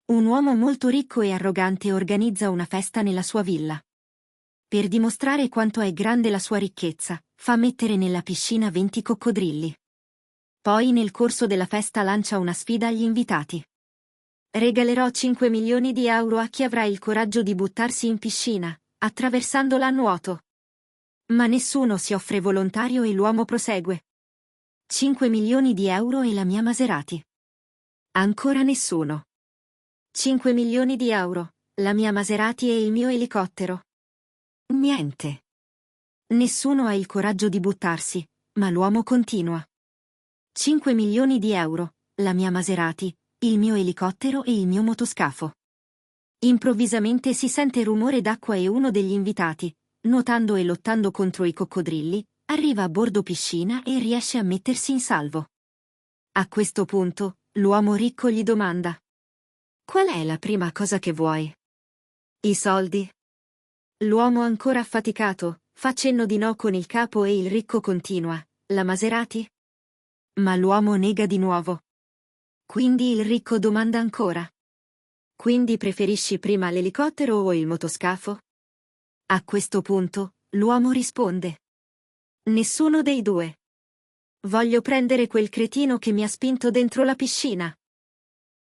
Un uomo molto ricco e arrogante organizza una festa nella sua villa. Per dimostrare quanto è grande la sua ricchezza, fa mettere nella piscina 20 coccodrilli. Poi nel corso della festa lancia una sfida agli invitati. Regalerò 5 milioni di euro a chi avrà il coraggio di buttarsi in piscina, attraversandola a nuoto. Ma nessuno si offre volontario e l'uomo prosegue. 5 milioni di euro e la mia Maserati. Ancora nessuno. 5 milioni di euro, la mia Maserati e il mio elicottero. Niente. Nessuno ha il coraggio di buttarsi, ma l'uomo continua. 5 milioni di euro, la mia Maserati, il mio elicottero e il mio motoscafo. Improvvisamente si sente rumore d'acqua e uno degli invitati, nuotando e lottando contro i coccodrilli, arriva a bordo piscina e riesce a mettersi in salvo. A questo punto, l'uomo ricco gli domanda: qual è la prima cosa che vuoi? I soldi? L'uomo ancora affaticato fa cenno di no con il capo e il ricco continua: la Maserati? Ma l'uomo nega di nuovo. Quindi il ricco domanda ancora: quindi preferisci prima l'elicottero o il motoscafo? A questo punto, l'uomo risponde: nessuno dei due. Voglio prendere quel cretino che mi ha spinto dentro la piscina.